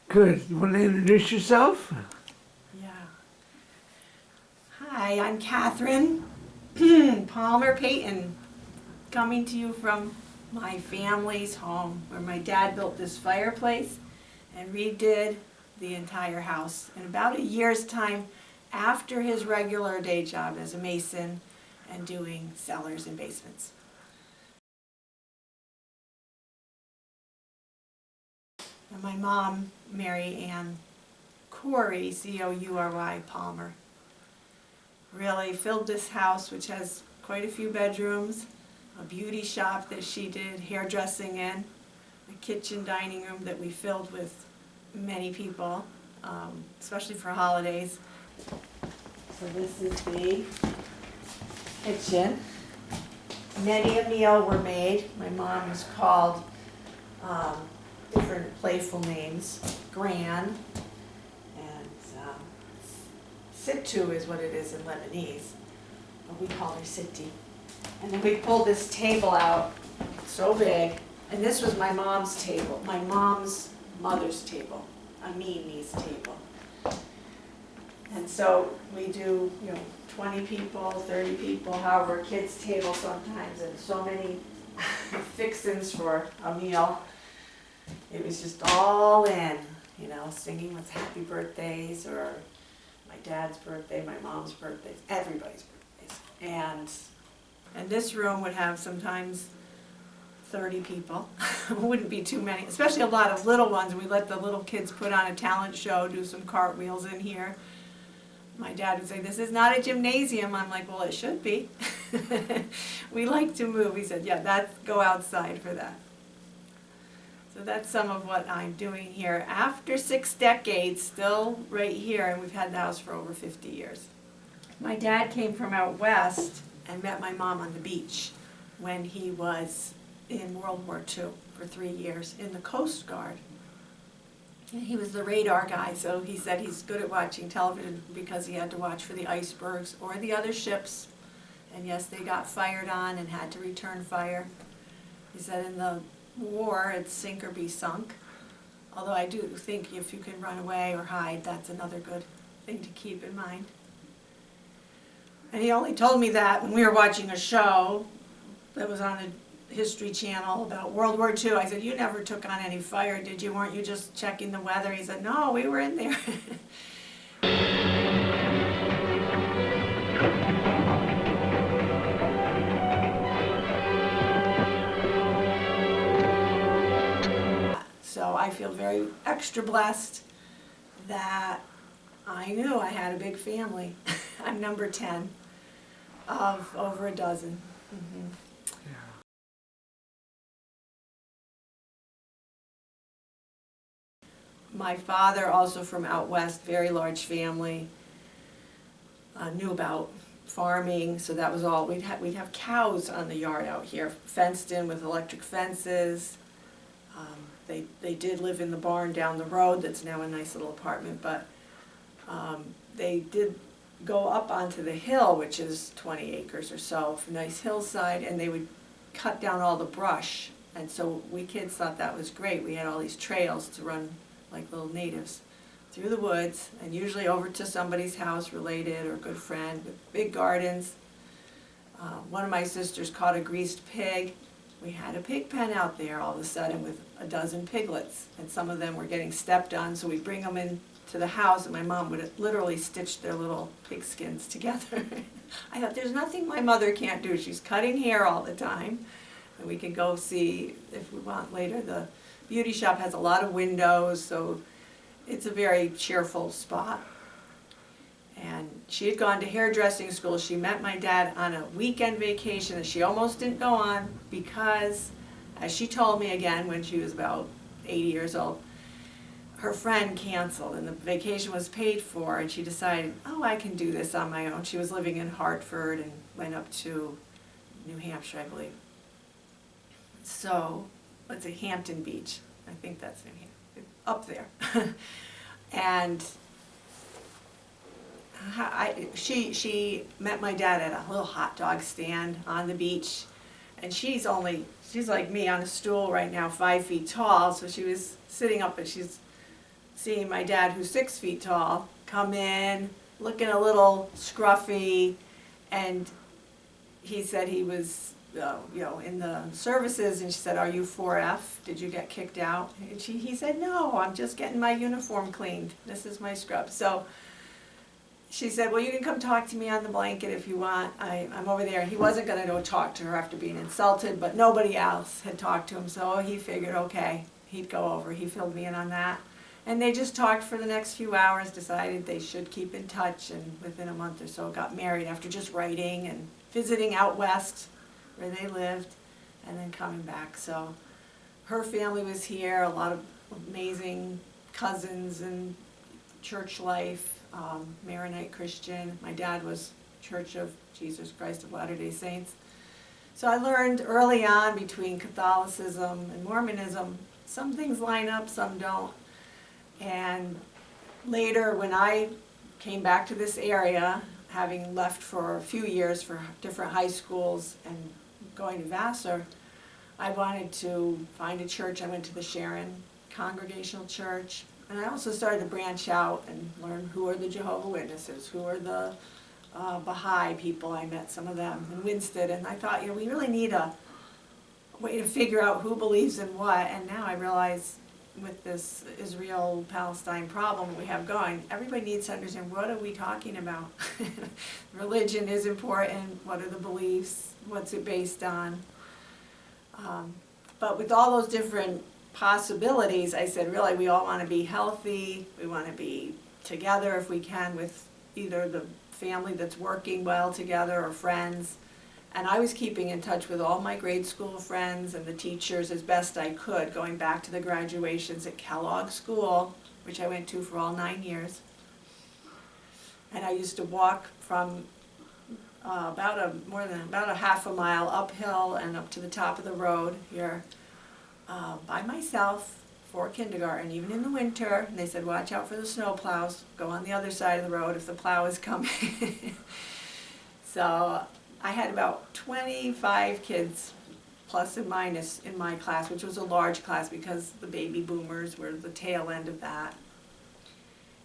Good. You want to introduce yourself? Yeah. Hi, I'm Catherine Palmer Payton, coming to you from my family's home, where my dad built this fireplace and redid the entire house in about a year's time after his regular day job as a mason and doing cellars and basements. And my mom, Mary Ann Coury, C-O-U-R-Y, Palmer, really filled this house, which has quite a few bedrooms, a beauty shop that she did hairdressing in, a kitchen dining room that we filled with many people, especially for holidays. So this is the kitchen. Many a meal were made. My mom was called different playful names, Gran, and Sittu is what it is in Lebanese, but we call her Sitti. And then we pulled this table out, so big, and this was my mom's table, my mom's mother's table, Amini's table. And so we do, 20 people, 30 people, however, kids' table sometimes, and so many fixins for a meal. It was just all in, singing with happy birthdays, or my dad's birthday, my mom's birthday, everybody's birthdays. And this room would have sometimes 30 people. It wouldn't be too many, especially a lot of little ones. We let the little kids put on a talent show, do some cartwheels in here. My dad would say, "This is not a gymnasium." I'm like, "Well, it should be." We like to move. He said, "Yeah, go outside for that." So that's some of what I'm doing here. After 6 decades, still right here, and we've had the house for over 50 years. My dad came from out west and met my mom on the beach when he was in World War II for 3 years in the Coast Guard. And he was the radar guy, so he said he's good at watching television because he had to watch for the icebergs or the other ships. And yes, they got fired on and had to return fire. He said in the war, it's sink or be sunk. Although I do think if you can run away or hide, that's another good thing to keep in mind. And he only told me that when we were watching a show that was on the History Channel about World War II. I said, "You never took on any fire, did you? Weren't you just checking the weather?" He said, "No, we were in there." So I feel very extra blessed that I knew I had a big family. I'm number 10 of over a dozen. Mm-hmm. My father, also from out west, very large family, knew about farming, so that was all. We'd have cows on the yard out here, fenced in with electric fences. They did live in the barn down the road that's now a nice little apartment, but they did go up onto the hill, which is 20 acres or so, a nice hillside, and they would cut down all the brush. And so we kids thought that was great. We had all these trails to run like little natives through the woods, and usually over to somebody's house, related or good friend, with big gardens. One of my sisters caught a greased pig. We had a pig pen out there all of a sudden with a dozen piglets, and some of them were getting stepped on, so we'd bring them in to the house, and my mom would literally stitch their little pig skins together. I thought, there's nothing my mother can't do. She's cutting hair all the time, and we can go see, if we want later, the beauty shop has a lot of windows, so it's a very cheerful spot. And she had gone to hairdressing school. She met my dad on a weekend vacation that she almost didn't go on because, as she told me again when she was about 80 years old, her friend canceled and the vacation was paid for, and she decided, "Oh, I can do this on my own." She was living in Hartford and went up to New Hampshire, I believe. So, let's say Hampton Beach. I think that's New Hampshire, up there. And she met my dad at a little hot dog stand on the beach, and she's like me on a stool right now, 5 feet tall, so she was sitting up, but she's seeing my dad, who's 6 feet tall, come in, looking a little scruffy, and he said he was, in the services, and she said, "Are you 4F? Did you get kicked out?" And he said, "No, I'm just getting my uniform cleaned. This is my scrub." So she said, "Well, you can come talk to me on the blanket if you want. I'm over there." He wasn't going to go talk to her after being insulted, but nobody else had talked to him, so he figured, okay, he'd go over. He filled me in on that. And they just talked for the next few hours, decided they should keep in touch, and within a month or so got married after just writing and visiting out west where they lived, and then coming back. So her family was here, a lot of amazing cousins and church life, Maronite Christian. My dad was Church of Jesus Christ of Latter-day Saints. So I learned early on between Catholicism and Mormonism, some things line up, some don't. And later, when I came back to this area, having left for a few years for different high schools and going to Vassar, I wanted to find a church. I went to the Sharon Congregational Church, and I also started to branch out and learn who are the Jehovah's Witnesses, who are the Baha'i people. I met some of them in Winston, and I thought, we really need a way to figure out who believes in what. And now I realize, with this Israel-Palestine problem we have going, everybody needs to understand, what are we talking about? Religion is important. What are the beliefs? What's it based on? But with all those different possibilities, I said, really, we all want to be healthy. We want to be together if we can, with either the family that's working well together or friends. And I was keeping in touch with all my grade school friends and the teachers as best I could, going back to the graduations at Kellogg School, which I went to for all 9 years. And I used to walk from about a half a mile uphill and up to the top of the road here by myself for kindergarten, even in the winter. And they said, watch out for the snow plows. Go on the other side of the road if the plow is coming. So I had about 25 kids, plus and minus, in my class, which was a large class because the baby boomers were the tail end of that.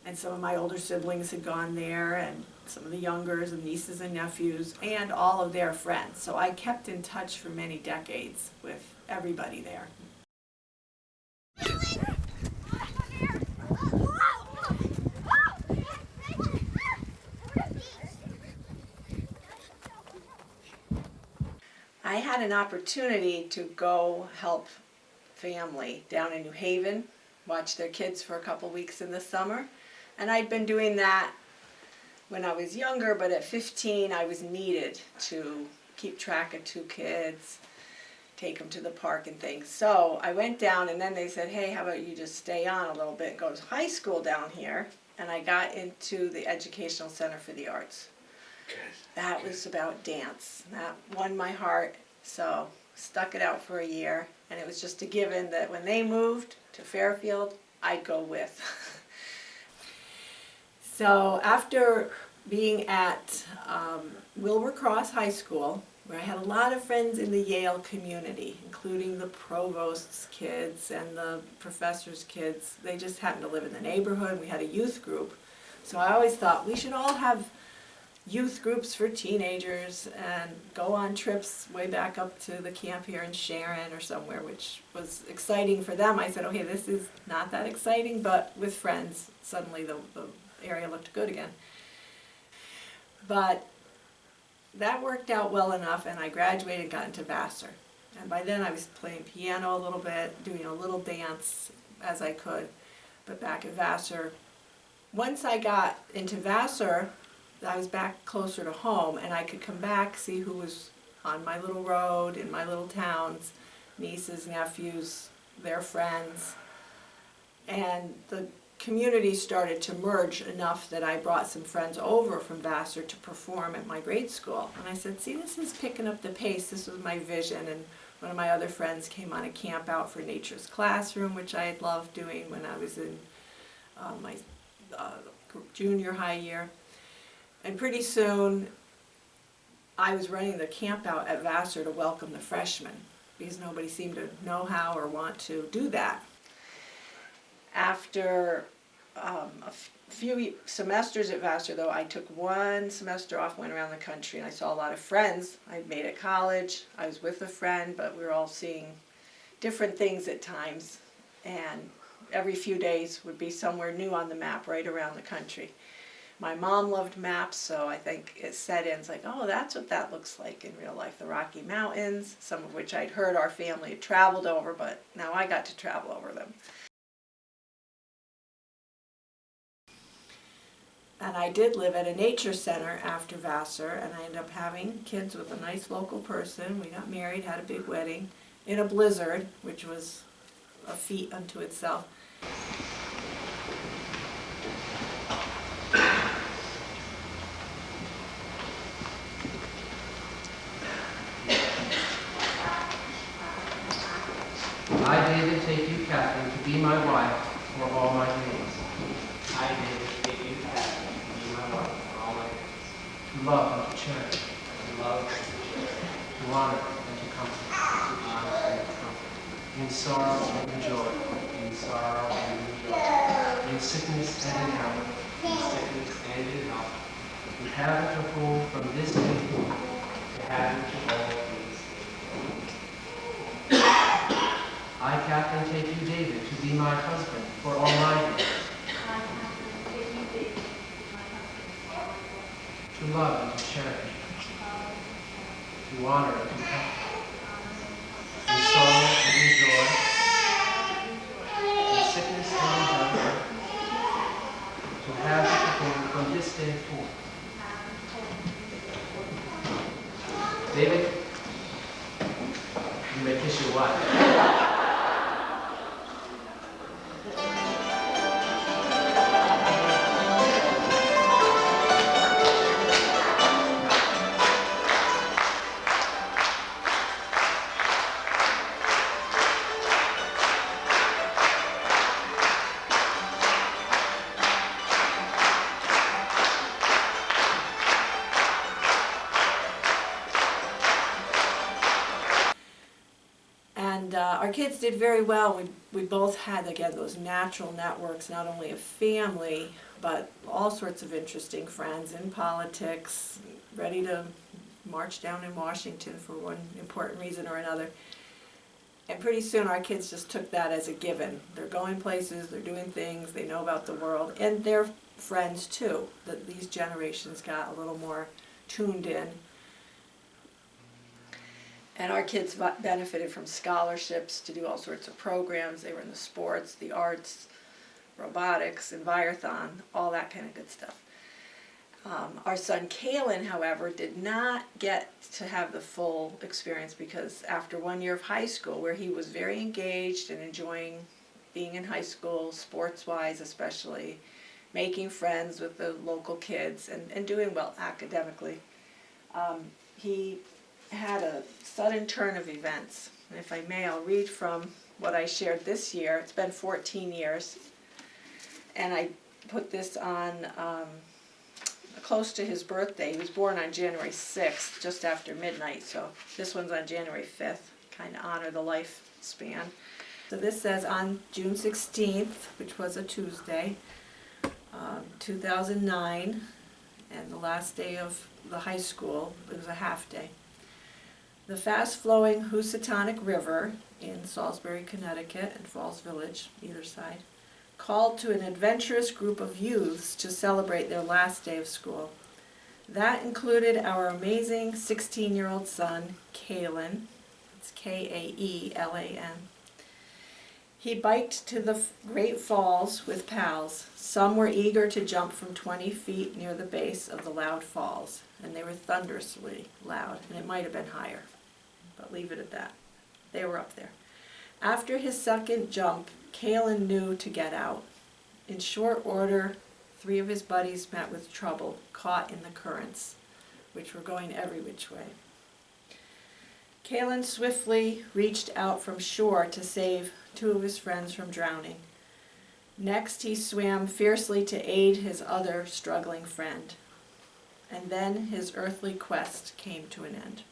And some of my older siblings had gone there, and some of the youngers and nieces and nephews, and all of their friends. So I kept in touch for many decades with everybody there. I had an opportunity to go help family down in New Haven, watch their kids for a couple weeks in the summer. And I'd been doing that when I was younger, but at 15 I was needed to keep track of 2 kids, take them to the park and things. So I went down, and then they said, hey, how about you just stay on a little bit and go to high school down here. And I got into the Educational Center for the Arts. That was about dance. That won my heart, so stuck it out for a year. And it was just a given that when they moved to Fairfield, I'd go with. So after being at Wilbur Cross High School, where I had a lot of friends in the Yale community, including the provost's kids and the professor's kids. They just happened to live in the neighborhood. We had a youth group. So I always thought we should all have youth groups for teenagers and go on trips way back up to the camp here in Sharon or somewhere, which was exciting for them. I said, okay, this is not that exciting, but with friends, suddenly the area looked good again. But that worked out well enough, and I graduated and got into Vassar. And by then I was playing piano a little bit, doing a little dance as I could. But back at Vassar, once I got into Vassar, I was back closer to home, and I could come back, see who was on my little road, in my little towns, nieces, nephews, their friends. And the community started to merge enough that I brought some friends over from Vassar to perform at my grade school. And I said, see, this is picking up the pace. This was my vision. And one of my other friends came on a camp out for Nature's Classroom, which I had loved doing when I was in my junior high year. And pretty soon, I was running the camp out at Vassar to welcome the freshmen, because nobody seemed to know how or want to do that. After few semesters at Vassar, though, I took one semester off, went around the country, and I saw a lot of friends I'd made at college. I was with a friend, but we were all seeing different things at times, and every few days would be somewhere new on the map right around the country. My mom loved maps, so I think it set in. It's like, oh, that's what that looks like in real life. The Rocky Mountains, some of which I'd heard our family had traveled over, but now I got to travel over them. And I did live at a nature center after Vassar, and I ended up having kids with a nice local person. We got married, had a big wedding in a blizzard, which was a feat unto itself. I, David, take you, Catherine, to be my wife for all my days. I, David, take you, Catherine, to be my wife for all my days. To love and to cherish, To love and to cherish, to honor and to comfort, to honor and to comfort, in sorrow and in joy, in sorrow and in joy, in sickness and in health, in sickness and in health, to have and to hold from this day forth. to have and to hold from this day. I, Catherine, take you, David, to be my husband for all my days. I, Catherine, take you, David, to be my husband for all my days. To love and to cherish, to honor and to comfort, in sorrow and in joy, in sickness and in health, to have and to hold from this day forth. David, you may kiss your wife. And our kids did very well. We both had, again, those natural networks, not only of family, but all sorts of interesting friends in politics, ready to march down in Washington for one important reason or another. And pretty soon our kids just took that as a given. They're going places, they're doing things, they know about the world, and they're friends too. That these generations got a little more tuned in. And our kids benefited from scholarships to do all sorts of programs. They were in the sports, the arts, robotics, Envirothon, all that kind of good stuff. Our son Kalen, however, did not get to have the full experience because after 1 year of high school, where he was very engaged and enjoying being in high school, sports-wise especially, making friends with the local kids and doing well academically, he had a sudden turn of events. And if I may, I'll read from what I shared this year. It's been 14 years. And I put this on close to his birthday. He was born on January 6th, just after midnight, so this one's on January 5th, kind of honor the lifespan. So this says on June 16th, which was a Tuesday, 2009, and the last day of the high school, it was a half day. The fast-flowing Housatonic River in Salisbury, Connecticut, and Falls Village, either side, called to an adventurous group of youths to celebrate their last day of school. That included our amazing 16-year-old son, Kalen. It's K-A-E-L-A-N. He biked to the Great Falls with pals. Some were eager to jump from 20 feet near the base of the loud falls, and they were thunderously loud, and it might have been higher, but leave it at that. They were up there. After his second jump, Kalen knew to get out. In short order, 3 of his buddies met with trouble, caught in the currents, which were going every which way. Kalen swiftly reached out from shore to save 2 of his friends from drowning. Next, he swam fiercely to aid his other struggling friend. And then his earthly quest came to an end.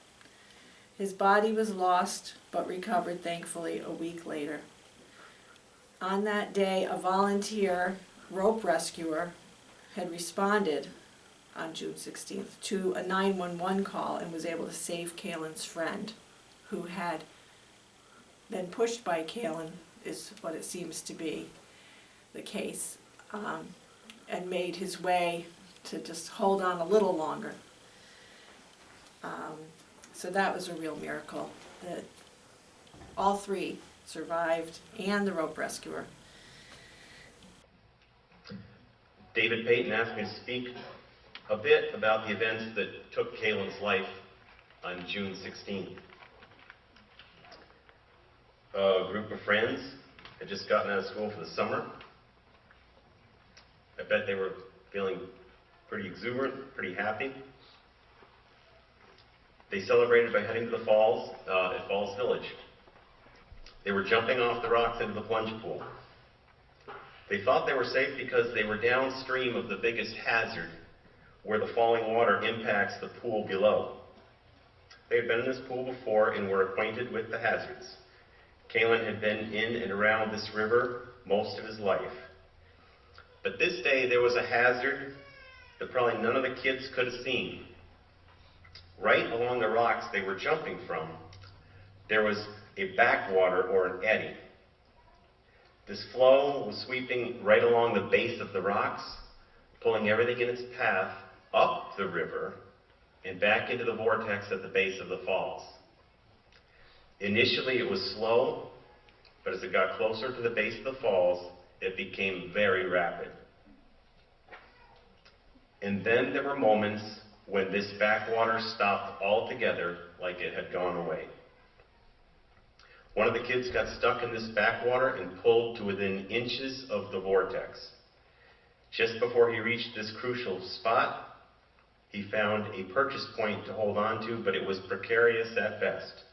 His body was lost, but recovered thankfully a week later. On that day, a volunteer rope rescuer had responded on June 16th to a 911 call and was able to save Kaylin's friend, who had been pushed by Kaylin, is what it seems to be the case, and made his way to just hold on a little longer. So that was a real miracle, that all three survived, and the rope rescuer. David Payton asked me to speak a bit about the events that took Kaylin's life on June 16th. A group of friends had just gotten out of school for the summer. I bet they were feeling pretty exuberant, pretty happy. They celebrated by heading to the falls at Falls Village. They were jumping off the rocks into the plunge pool. They thought they were safe because they were downstream of the biggest hazard, where the falling water impacts the pool below. They had been in this pool before and were acquainted with the hazards. Kaylin had been in and around this river most of his life. But this day there was a hazard that probably none of the kids could have seen. Right along the rocks they were jumping from, there was a backwater or an eddy. This flow was sweeping right along the base of the rocks, pulling everything in its path up the river and back into the vortex at the base of the falls. Initially it was slow, but as it got closer to the base of the falls, it became very rapid. And then there were moments when this backwater stopped altogether, like it had gone away. One of the kids got stuck in this backwater and pulled to within inches of the vortex. Just before he reached this crucial spot, he found a purchase point to hold on to, but it was precarious at best.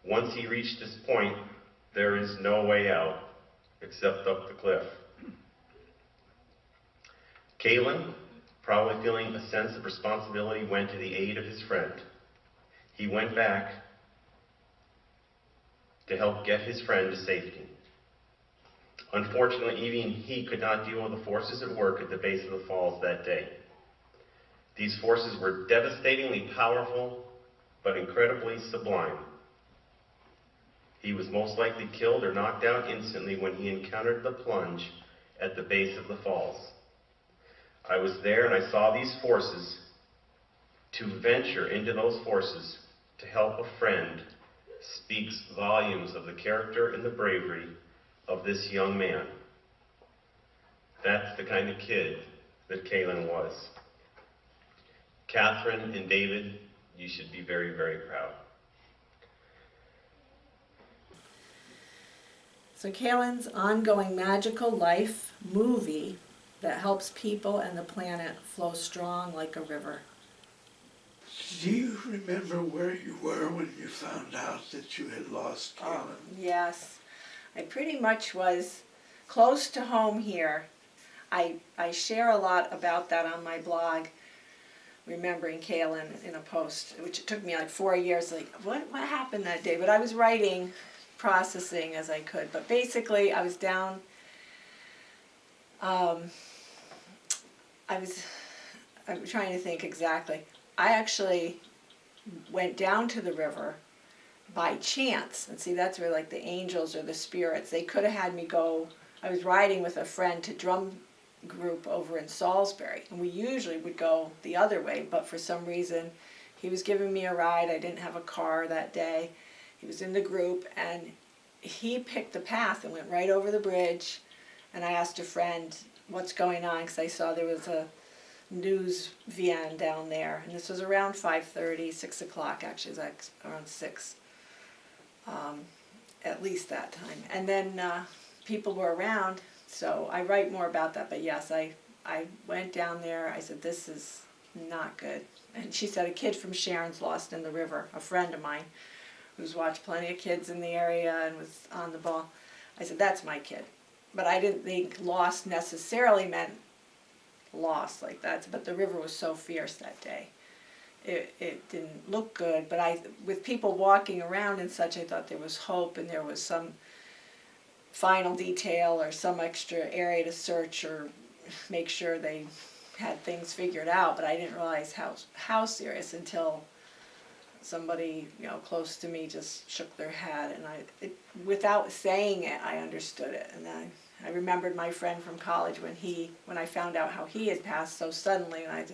Once he reached this point, there is no way out except up the cliff. Kaylin, probably feeling a sense of responsibility, went to the aid of his friend. He went back to help get his friend to safety. Unfortunately, even he could not deal with the forces at work at the base of the falls that day. These forces were devastatingly powerful, but incredibly sublime. He was most likely killed or knocked out instantly when he encountered the plunge at the base of the falls. I was there and I saw these forces. To venture into those forces to help a friend speaks volumes of the character and the bravery of this young man. That's the kind of kid that Kaylin was. Catherine and David, you should be very, very proud. So Kaylin's ongoing magical life movie that helps people and the planet flow strong like a river. Do you remember where you were when you found out that you had lost Kaylin? Yes, I pretty much was close to home here. I share a lot about that on my blog, Remembering Kaylin, in a post, which it took me like 4 years, like, what happened that day? But I was writing, processing as I could. But basically, I was down, I'm trying to think exactly. I actually went down to the river by chance. And see, that's where like the angels or the spirits, they could have had me go. I was riding with a friend to drum group over in Salisbury, and we usually would go the other way, but for some reason he was giving me a ride. I didn't have a car that day. He was in the group and he picked the path and went right over the bridge, and I asked a friend what's going on because I saw there was a news van down there, and this was around 5:30, 6 o'clock actually, it was like around 6, at least that time. And then people were around, so I write more about that, but yes, I went down there. I said, this is not good. And she said, a kid from Sharon's lost in the river, a friend of mine who's watched plenty of kids in the area and was on the ball. I said, that's my kid. But I didn't think lost necessarily meant lost like that, but the river was so fierce that day. It didn't look good, but with people walking around and such, I thought there was hope and there was some final detail or some extra area to search or make sure they had things figured out, but I didn't realize how serious until somebody, you know, close to me just shook their head, and without saying it, I understood it. And then I remembered my friend from college when I found out how he had passed so suddenly, and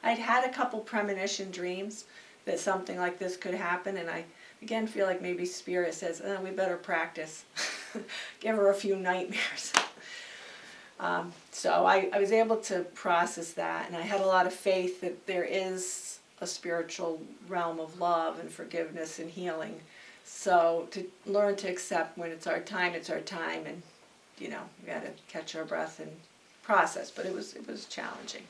I'd had a couple premonition dreams that something like this could happen, and I again feel like maybe Spirit says, we better practice, give her a few nightmares. So I was able to process that, and I had a lot of faith that there is a spiritual realm of love and forgiveness and healing. So to learn to accept when it's our time, and you know, we got to catch our breath and process. But it was challenging.